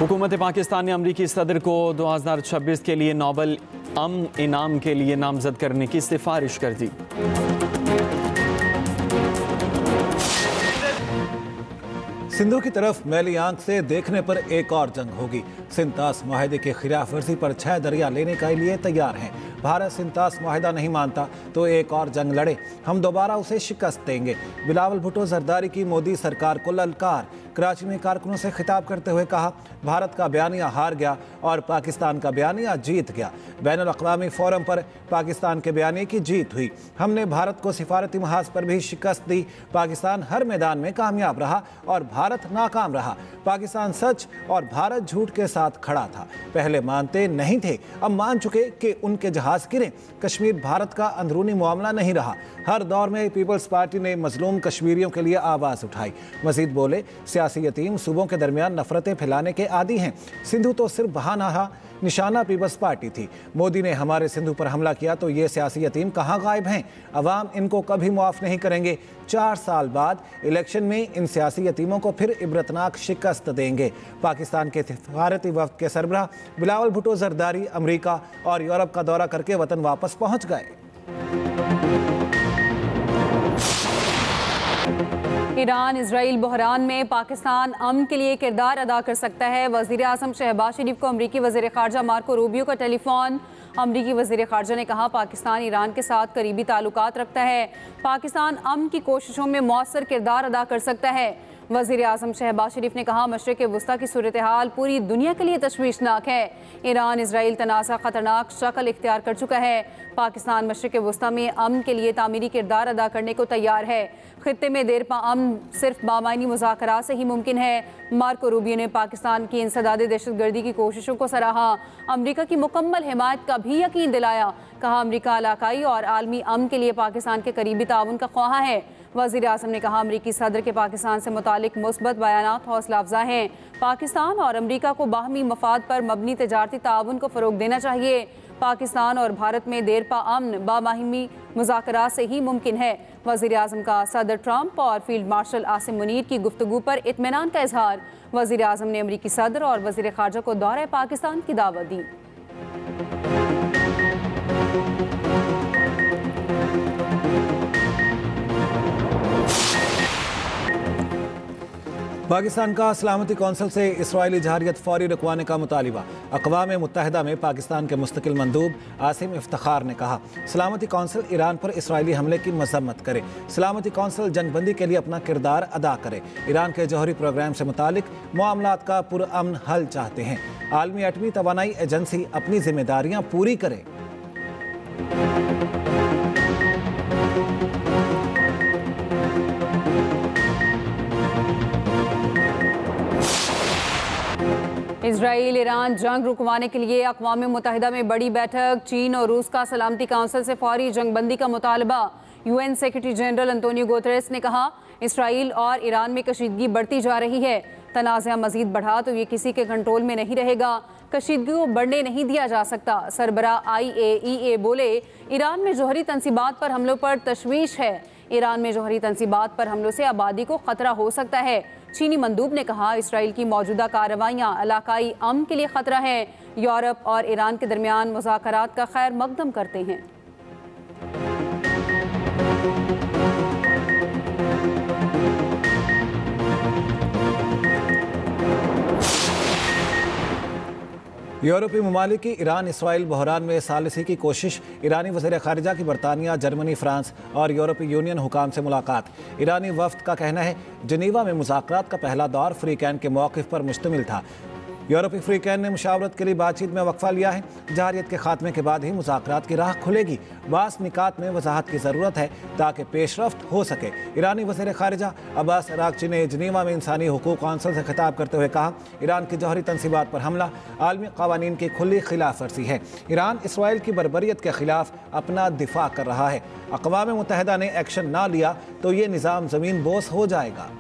हुकूमत पाकिस्तान ने अमरीकी सदर को 2026 के लिए नोबल अमन इनाम के लिए नामजद करने की सिफारिश कर दी। सिंधु की तरफ मैली आंख से देखने पर एक और जंग होगी। सिंतास मुआहदे की खिलाफ वर्जी पर 6 दरिया लेने के लिए तैयार हैं। भारत सिंतास मुआहदा नहीं मानता तो एक और जंग लड़े, हम दोबारा उसे शिकस्त देंगे। बिलावल भुट्टो जरदारी की मोदी सरकार को ललकार। कराची में कारकुनों से खिताब करते हुए कहा, भारत का बयानिया हार गया और पाकिस्तान का बयानिया जीत गया। बैनुल अक़वामी फोरम पर पाकिस्तान के बयानिए की जीत हुई। हमने भारत को सिफारती महाज पर भी शिकस्त दी। पाकिस्तान हर मैदान में कामयाब रहा और भारत नाकाम रहा। पाकिस्तान सच और भारत झूठ के साथ खड़ा था। पहले मानते नहीं थे, अब मान चुके कि उनके जहाज गिरे। कश्मीर भारत का अंदरूनी मामला नहीं रहा। हर दौर में पीपल्स पार्टी ने मजलूम कश्मीरियों के लिए आवाज़ उठाई। मजीद बोले, सियासी यतीम सूबों के दरमियान नफरतें फैलाने के आदी हैं। सिंधु तो सिर्फ बहाना रहा, निशाना पीपल्स पार्टी थी। मोदी ने हमारे सिंधु पर हमला किया तो ये सियासी यतीम कहाँ गायब हैं? अवाम इनको कभी मुआफ़ नहीं करेंगे। 4 साल बाद इलेक्शन में इन सियासी यतीमों को फिर इबरतनाक शिकस्त देंगे। पाकिस्तान के सिफारती वफ्द के सरबराह बिलावल भुट्टो जरदारी अमरीका और यूरोप का दौरा करके वतन वापस पहुँच गए। ईरान इजराइल बहरान में पाकिस्तान अमन के लिए किरदार अदा कर सकता है। वज़ीर आज़म शहबाज शरीफ को अमरीकी वज़ीर ख़ारजा मार्को रूबियो का टेलीफोन। अमरीकी वज़ीर ख़ारजा ने कहा, पाकिस्तान ईरान के साथ करीबी ताल्लुकात रखता है। पाकिस्तान अमन की कोशिशों में मौसर किरदार अदा कर सकता है। वज़ीर आज़म शहबाज शरीफ ने कहा, मशरिक़ वस्ता की सूरत हाल पूरी दुनिया के लिए तशवीशनाक है। ईरान इजराइल तनाज़ा ख़तरनाक शक्ल इख्तियार कर चुका है। पाकिस्तान मशरिक़ वस्ता में अमन के लिए तामीरी किरदार अदा करने को तैयार है। खित्ते में देर पा अमन सिर्फ बामायनी मुज़ाकरात से ही मुमकिन है। मार्को रूबियो ने पाकिस्तान की इंसदाद दहशतगर्दी की कोशिशों को सराहा। अमरीका की मुकम्मल हिमायत का भी यकीन दिलाया। कहा, अमरीका इलाकाई और आलमी अमन के लिए पाकिस्तान के करीबी ताउन का ख्वाह है। वज़ीर आज़म ने कहा, अमरीकी सदर के पाकिस्तान से मुतालिक मुस्बत बयानात हौसला अफजा हैं। पाकिस्तान और अमरीका को बाहमी मफाद पर मबनी तजारती ताउन को फ़रोग देना चाहिए। पाकिस्तान और भारत में देर पा अमन बाहमी मुज़ाकरात से ही मुमकिन है। वज़ीर आज़म का सदर ट्रंप और फील्ड मार्शल आसिम मुनीर की गुफ्तगू पर इत्मीनान का इजहार। वज़ीर आज़म ने अमरीकी सदर और वज़ीर ख़ारजा को दौरे पाकिस्तान की दावत दी। पाकिस्तान का सलामती कौंसिल से इसराइली जहारियत फौरी रुकवाने का मुतालिबा। अक़वाम मुत्तहिदा में पाकिस्तान के मुस्तकिल मंदूब आसिम इफ्तिखार ने कहा, सलामती कौंसिल ईरान पर इसराइली हमले की मजम्मत करे। सलामती कौंसिल जंगबंदी के लिए अपना किरदार अदा करे। ईरान के जौहरी प्रोग्राम से मुतालिक मामलात का पुरअमन हल चाहते हैं। आलमी एटमी तवानाई एजेंसी अपनी जिम्मेदारियाँ पूरी करे। इजराइल ईरान जंग रुकवाने के लिए अक़वाम मुत्तहिदा में बड़ी बैठक। चीन और रूस का सलामती काउंसिल से फौरी जंगबंदी का मुतालबा। UN secretary general Antonio Guterres ने कहा, इसराइल और ईरान में कशीदगी बढ़ती जा रही है। तनाज़ा मजीद बढ़ा तो ये किसी के कंट्रोल में नहीं रहेगा। कशीदगी को बढ़ने नहीं दिया जा सकता। सरबराह IAEA बोले, ईरान में जौहरी तंसीबात पर हमलों पर तशवीश है। ईरान में जौहरी तंसीबात पर हमलों से आबादी को ख़तरा हो सकता है। चीनी मंदूब ने कहा, इसराइल की मौजूदा कार्रवाइयाँ इलाकाई अमन के लिए ख़तरा है। यूरोप और ईरान के दरमियान मुज़ाकरात का खैर मकदम करते हैं। यूरोपीय ममालिक की ईरान इसराइल बहरान में सालिसी की कोशिश। ईरानी वज़ीर ख़ारिजा की बरतानिया, जर्मनी, फ्रांस और यूरोपीय यूनियन हुकाम से मुलाकात। ईरानी वफ़द का कहना है, जनीवा में मुज़ाकरात का पहला दौर फ्री कैन के मौक़िफ़ पर मुश्तमिल था। यूरोपीय फ्री कैन ने मुशावरत के लिए बातचीत में वक्फा लिया है। जहारियत के खात्मे के बाद ही मुज़ाकरात की राह खुलेगी। बास निकात में वजाहत की ज़रूरत है ताकि पेशरफ्त हो सके। ईरानी वज़ीर ख़ारिजा अब्बास अराग़ची ने जनीवा में इंसानी हुकूक़ कौंसिल से खिताब करते हुए कहा, ईरान की जौहरी तंसीबात पर हमला आलमी क़वानीन की खुली खिलाफ वर्जी है। ईरान इसराइल की बर्बरियत के ख़िलाफ़ अपना दिफा कर रहा है। अक़वाम मुत्तहिदा ने एक्शन ना लिया तो ये निज़ाम ज़मीन बोस हो जाएगा।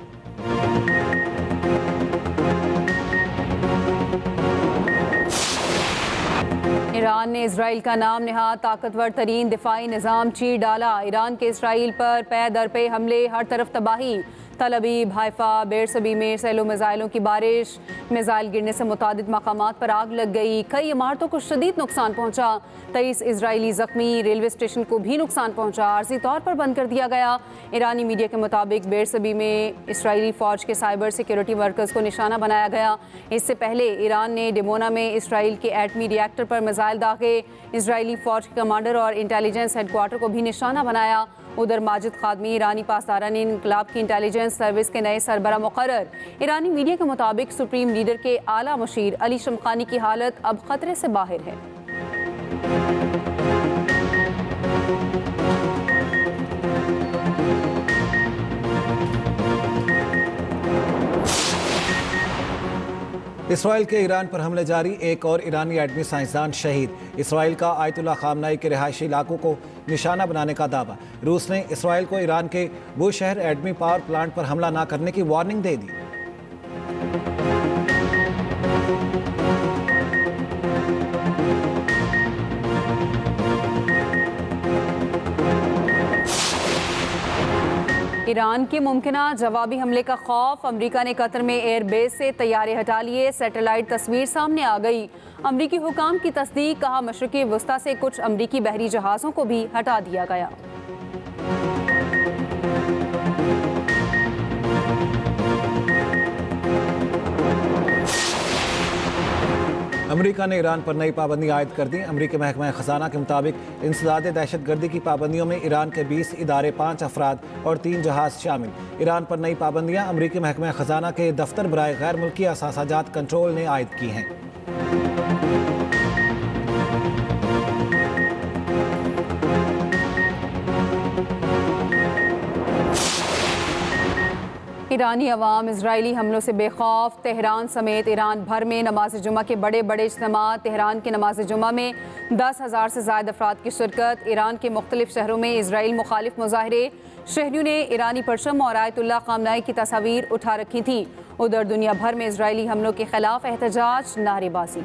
ईरान ने इसराइल का नाम नहाद ताकतवर तरीन दिफाई निज़ाम चीर डाला। ईरान के इसराइल पर पे दर पे हमले, हर तरफ तबाही। तल अबीब, हाइफा, बेरसबी में सैलो मिसाइलों की बारिश, मिसाइल गिरने से मुतादिद मकामात पर आग लग गई, कई इमारतों को शदीद नुकसान पहुंचा, 23 इजरायली जख्मी, रेलवे स्टेशन को भी नुकसान पहुंचा, आर्जी तौर पर बंद कर दिया गया। ईरानी मीडिया के मुताबिक बेरसबी में इसराइली फौज के साइबर सिक्योरिटी वर्कर्स को निशाना बनाया गया। इससे पहले ईरान ने डिमोना में इसराइल के एटमी रिएक्टर पर मिसाइल दागे, इसराइली फौज के कमांडर और इंटेलिजेंस हेडक्वार्टर को भी निशाना बनाया। उधर माजिद खादमी, ईरानी पासदारा ने इनकलाब की इंटेलिजेंस सर्विस के नए सरबरा मुकर्रर। ईरानी मीडिया के मुताबिक सुप्रीम लीडर के आला मुशीर अली शमखानी की हालत अब खतरे से बाहर है। इसराइल के ईरान पर हमले जारी, एक और ईरानी एटमी साइंसदान शहीद। इसराइल का आयतुल्ला खामनाई के रिहायशी इलाकों को निशाना बनाने का दावा। रूस ने इसराइल को ईरान के बुशहर एटमी पावर प्लांट पर हमला न करने की वार्निंग दे दी। ईरान के मुमकिना जवाबी हमले का खौफ, अमेरिका ने कतर में एयरबेस से तैयारे हटा लिए, सैटेलाइट तस्वीर सामने आ गई। अमेरिकी हुकाम की तस्दीक, कहा मशरक़ी वस्ता से कुछ अमेरिकी बहरी जहाज़ों को भी हटा दिया गया। अमेरिका ने ईरान पर नई पाबंदी आयद कर दी। अमेरिकी महकमा खजाना के मुताबिक इंसदाद दहशतगर्दी की पाबंदियों में ईरान के 20 इदारे, 5 अफराद और 3 जहाज शामिल। ईरान पर नई पाबंदियां अमेरिकी महकमा खजाना के दफ्तर बराए गैर मुल्की असासाजात कंट्रोल ने आयद की हैं। ईरानी अवाम इजरायली हमलों से बेखौफ, तेहरान समेत ईरान भर में नमाज जुमा के बड़े बड़े इज्तिमा। तेहरान के नमाज जुमा में 10,000 से ज़ायद अफराद की शिरकत। ईरान के मुख्तलिफ शहरों में इसराइल मुखालिफ मुजाहरे, शहरियों ने ईरानी परचम और आयतुल्ला खामनाई की तस्वीर उठा रखी थी। उधर दुनिया भर में इजरायली हमलों के खिलाफ एहतजाज, नारेबाजी।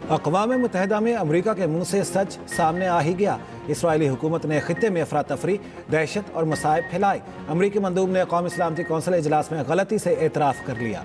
अक़वाम मुत्तहिदा में अमेरिका के मुंह से सच सामने आ ही गया। इसराइली हुकूमत ने खित्ते में अफरा तफरी, दहशत और मसाइब फैलाए। अमेरिकी मंदूब ने कौमी सलामती कौंसिल इजलास में गलती से एतराफ़ कर लिया।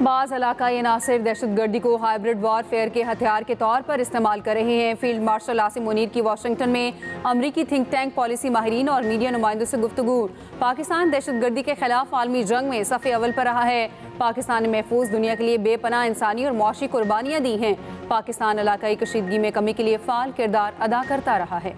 बाज़ इलाकाई अनासिर दहशतगर्दी को हाइब्रिड वारफेयर के हथियार के तौर पर इस्तेमाल कर रहे हैं। फील्ड मार्शल आसिम मुनीर की वाशिंगटन में अमरीकी थिंक टैंक पॉलिसी माहिरीन और मीडिया नुमाइंदों से गुफ्तगू। पाकिस्तान दहशतगर्दी के खिलाफ आलमी जंग में सफ़े अव्वल पर रहा है। पाकिस्तान ने महफूज दुनिया के लिए बेपनाह इंसानी और मुआशी कुर्बानियाँ दी हैं। पाकिस्तान इलाकाई कशीदगी में कमी के लिए फ़ाल किरदार अदा करता रहा है।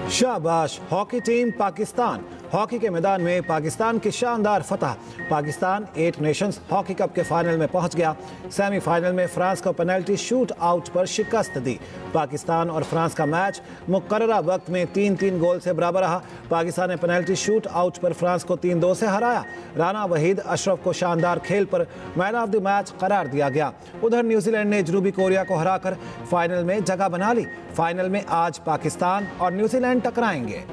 शाबाश हॉकी टीम पाकिस्तान। हॉकी के मैदान में पाकिस्तान की शानदार फतह। पाकिस्तान 8 नेशंस हॉकी कप के फाइनल में पहुंच गया। सेमीफाइनल में फ्रांस को पेनल्टी शूट आउट पर शिकस्त दी। पाकिस्तान और फ्रांस का मैच मुकर्ररा वक्त में 3-3 गोल से बराबर रहा। पाकिस्तान ने पेनल्टी शूट आउट पर फ्रांस को 3-2 से हराया। राना वहीद अशरफ को शानदार खेल पर मैन ऑफ द मैच करार दिया गया। उधर न्यूजीलैंड ने जनूबी कोरिया को हराकर फाइनल में जगह बना ली। फाइनल में आज पाकिस्तान और न्यूजीलैंड टकराएंगे।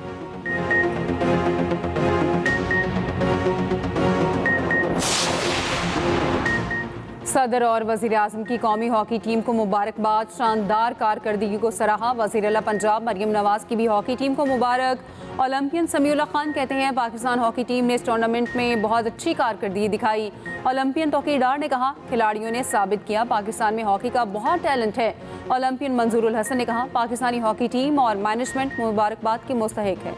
सदर और वज़ीर आज़म की कौमी हॉकी टीम को मुबारकबाद, शानदार कारकर्दगी को सराहा। वज़ीर आला पंजाब मरियम नवाज़ की भी हॉकी टीम को मुबारक। ओलंपियन समीउल्लाह खान कहते हैं पाकिस्तान हॉकी टीम ने इस टूर्नामेंट में बहुत अच्छी कारकर्दगी दिखाई। ओलंपियन तौकीरदार ने कहा खिलाड़ियों ने साबित किया पाकिस्तान में हॉकी का बहुत टैलेंट है। ओलंपियन मंजूरुल हसन ने कहा पाकिस्तानी हॉकी टीम और मैनेजमेंट मुबारकबाद की मुस्तहिक है।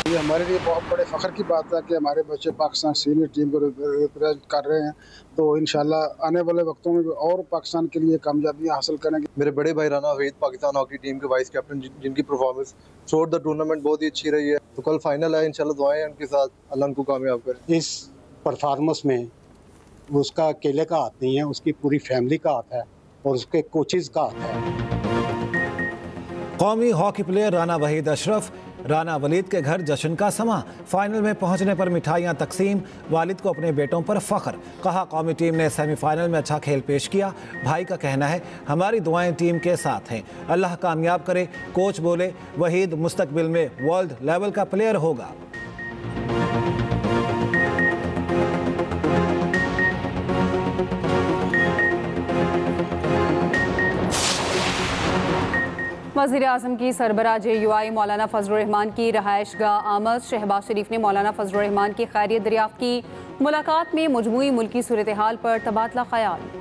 ये हमारे लिए बहुत बड़े फ़ख्र की बात है कि हमारे बच्चे पाकिस्तान सीनियर टीम को रिप्रेजेंट कर रहे हैं। तो इंशाल्लाह आने वाले वक्तों में और पाकिस्तान के लिए कामयाबियाँ हासिल करेंगे। मेरे बड़े भाई राना वहीद पाकिस्तान हॉकी टीम के वाइस कैप्टन, जिनकी परफॉर्मेंस थ्रू द टूर्नामेंट बहुत ही अच्छी रही है। तो कल फाइनल है, इंशाल्लाह दुआएं उनके साथ, अल्लाह उनको कामयाब करे। इस परफॉर्मेंस में उसका अकेले का हाथ नहीं है, उसकी पूरी फैमिली का हाथ है और उसके कोचेज़ का हाथ है। कौमी हॉकी प्लेयर राना वहीद अशरफ, राना वलीद के घर जश्न का समा, फाइनल में पहुंचने पर मिठाइयां तकसीम, वालिद को अपने बेटों पर फख्र। कहा कौमी टीम ने सेमीफाइनल में अच्छा खेल पेश किया। भाई का कहना है हमारी दुआएं टीम के साथ हैं, अल्लाह कामयाब करे। कोच बोले वहीद मुस्तकबिल में वर्ल्ड लेवल का प्लेयर होगा। वज़ीर-ए-आज़म की सरबराह JUI मौलाना फजलुर रहमान की रहायशगाह आमद। शहबाज शरीफ ने मौलाना फजलुर रहमान की खैरियत दरियाफ्त की। मुलाकात में मजमूई मुल्की सूरत हाल पर तबादला ख्याल।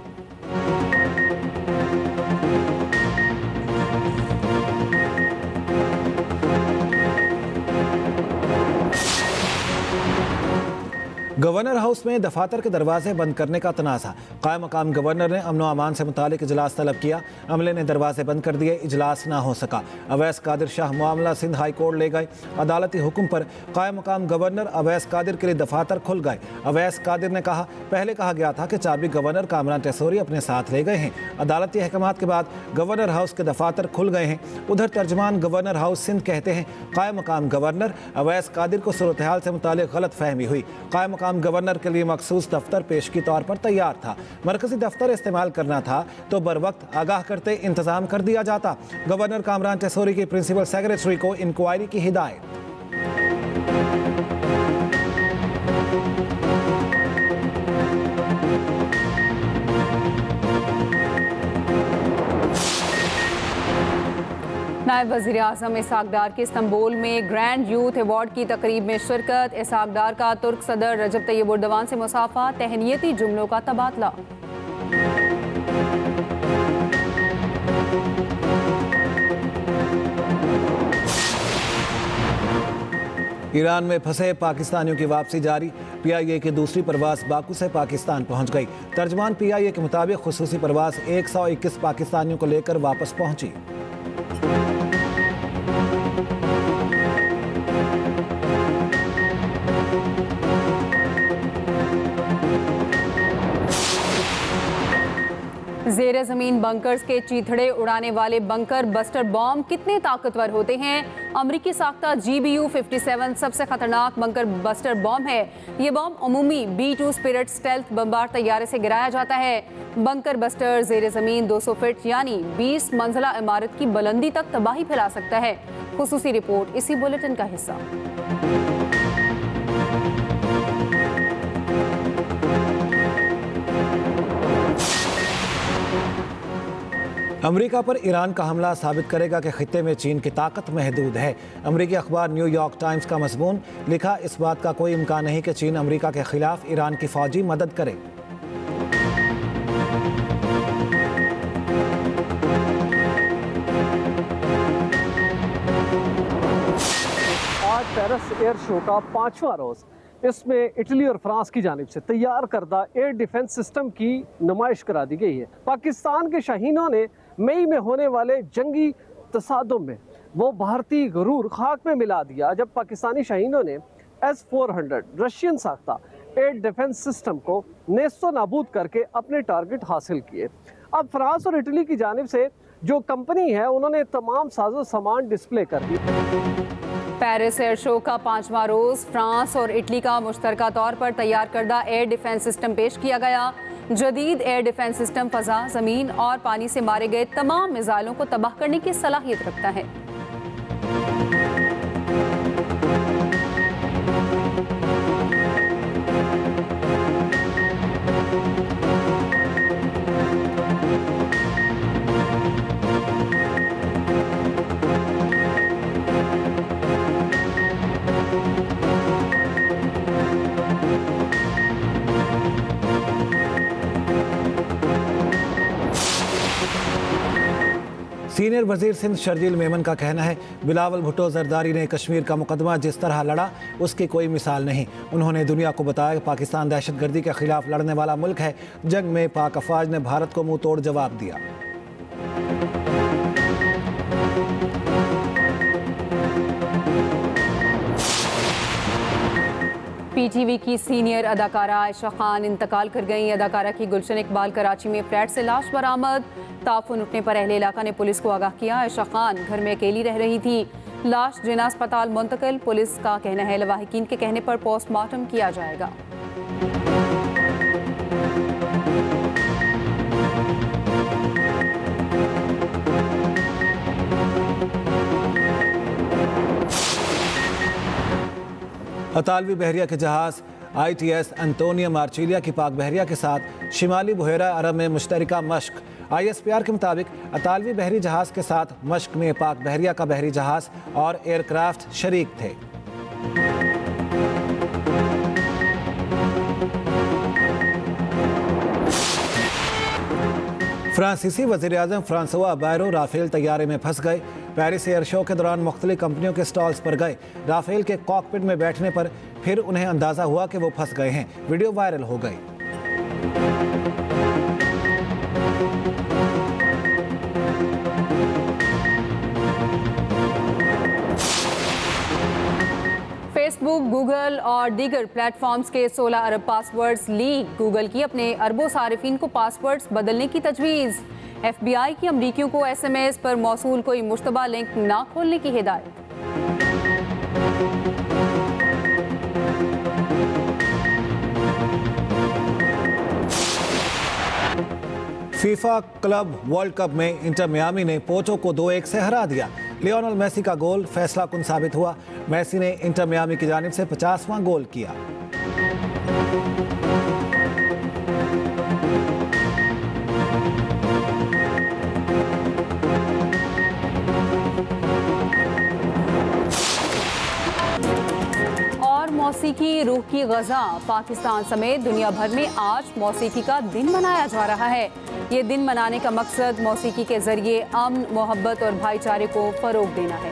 गवर्नर हाउस में दफातर के दरवाजे बंद करने का तनाज़ा। कायम मकाम गवर्नर ने अमन व अमान से मुतालिक इजलास तलब किया। अमले ने दरवाजे बंद कर दिए, इजलास ना हो सका। अवैस कादिर शाह मामला सिंध हाई कोर्ट ले गए। अदालती हुक्म पर कायम मकाम गवर्नर अवैस कादिर के लिए दफातर खुल गए। अवैस कादिर ने कहा पहले कहा गया था कि चाबी गवर्नर कामरान टेसोरी अपने साथ ले गए हैं। अदालती अहकामात के बाद गवर्नर हाउस के दफातर खुल गए हैं। उधर तर्जमान गवर्नर हाउस सिंध कहते हैं कायम मकाम गवर्नर अवैस कादिर को सूरत हाल से मुतालिक गलत फहमी हुई। कायम मकाम गवर्नर के लिए मखसूस दफ्तर पेश के तौर पर तैयार था। मरकजी दफ्तर इस्तेमाल करना था तो बर वक्त आगाह करते इंतजाम कर दिया जाता। गवर्नर कामरान टेसोरी की प्रिंसिपल सेक्रेटरी को इंक्वायरी की हिदायत। नायब वज़ीर आज़म इसहाक डार की इस्तांबुल में ग्रैंड यूथ अवार्ड की तकरीब में शिरकत। इसहाक डार का तुर्क सदर रजब तैयब एर्दोगान से मुसाफा, तहनीती जुमलों का तबादला। ईरान में फंसे पाकिस्तानियों की वापसी जारी। PIA की दूसरी परवाज बाकू से पाकिस्तान पहुंच गई। तर्जमान PIA के मुताबिक खुसूसी परवाज 121 पाकिस्तानियों को लेकर वापस पहुंची। ज़ेरे ज़मीन बंकर्स के चीथड़े उड़ाने वाले बंकर बस्टर बॉम्ब कितने ताकतवर होते हैं? अमरीकी साख्ता GBU-57 सबसे खतरनाक बंकर बस्टर बॉम्ब है। ये बॉम्ब अमूमी B-2 स्पिरिट स्टेल्थ बमबार तैयारे से गिराया जाता है। बंकर बस्टर ज़ेरे ज़मीन 200 फीट यानी 20 मंजिला इमारत की बुलंदी तक तबाही फैला सकता है। खुसूसी रिपोर्ट इसी बुलेटिन का हिस्सा। अमेरिका पर ईरान का हमला साबित करेगा कि खित्ते में चीन की ताकत महदूद है। अमेरिकी अखबार न्यूयॉर्क टाइम्स का मज़मून लिखा, इस बात का कोई इम्कान नहीं कि चीन अमेरिका के खिलाफ ईरान की फौजी मदद करे। आज पेरिस एयर शो का 5वां रोज़, इसमें इटली और फ्रांस की जानिब से तैयार करदा एयर डिफेंस सिस्टम की नुमाइश करा दी गई है। पाकिस्तान के शाहीनों ने मई में होने वाले जंगी तसादुम में वो भारतीय गरूर खाक में मिला दिया जब पाकिस्तानी शाहीनों ने S-400 रशियन साख्ता एयर डिफेंस सिस्टम को नेस्तो नाबूद करके अपने टारगेट हासिल किए। अब फ्रांस और इटली की जानिब से जो कंपनी है उन्होंने तमाम साजो सामान डिस्प्ले कर दी। पेरिस एयर शो का 5वां रोज फ्रांस और इटली का मुश्तरका तौर पर तैयार करदा एयर डिफेंस सिस्टम पेश किया गया। जदीद एयर डिफेंस सिस्टम फ़ज़ा, ज़मीन और पानी से मारे गए तमाम मिसाइलों को तबाह करने की सलाहियत रखता है। सीनियर वजीर सिंध शर्जील मेमन का कहना है बिलावल भुट्टो जरदारी ने कश्मीर का मुकदमा जिस तरह लड़ा उसकी कोई मिसाल नहीं। उन्होंने दुनिया को बताया कि पाकिस्तान दहशतगर्दी के खिलाफ लड़ने वाला मुल्क है। जंग में पाक अफवाज ने भारत को मुंह तोड़ जवाब दिया। पीटीवी की सीनियर अदाकारा आयशा खान इंतकाल कर गई। अदाकारा की गुलशन इकबाल कराची में फ्लैट से लाश बरामद। ताफुन उठने पर अहले इलाका ने पुलिस को आगाह किया। आयशा खान घर में अकेली रह रही थी। लाश जिना अस्पताल मुंतकिल। पुलिस का कहना है लवाहिकीन के कहने पर पोस्टमार्टम किया जाएगा। अतालवी बहरिया के जहाज ITS एंटोनियो मार्चिलिया की पाक बहरिया के साथ शिमाली बुहेरा अरब में मुश्तरका मश्क। ISPR के मुताबिक अतालवी बहरी जहाज के साथ मश्क में पाक बहरिया का बहरी जहाज और एयरक्राफ्ट शरीक थे। फ्रांसीसी वज़ीर-ए-आज़म फ्रांसवा बायरो राफेल तैयारे में फंस गए। पेरिस एयर शो के दौरान मुख्तलिफ कंपनियों के स्टॉल्स पर गए। राफेल के कॉकपिट में बैठने पर फिर उन्हें अंदाज़ा हुआ कि वो फंस गए हैं। वीडियो वायरल हो गई। फेसबुक, गूगल और दीगर प्लेटफॉर्म्स के 16 अरब पासवर्ड्स लीक। गूगल की अपने अरबों सारिफिन को पासवर्ड्स बदलने की तजवीज़। FBI की अमरीकियों को SMS पर मौसूल कोई मुश्तबा लिंक ना खोलने की हिदायत। फीफा क्लब वर्ल्ड कप में इंटर मियामी ने पोर्टो को 2-1 से हरा दिया। लियोनेल मेसी का गोल फैसला कुन साबित हुआ। मेसी ने इंटर मियामी की जानिब से 50वां गोल किया। और मौसीकी रूह की गज़ा। पाकिस्तान समेत दुनिया भर में आज मौसीकी का दिन मनाया जा रहा है। ये दिन मनाने का मकसद मौसीकी के जरिए अमन, मोहब्बत और भाईचारे को फरोग देना है।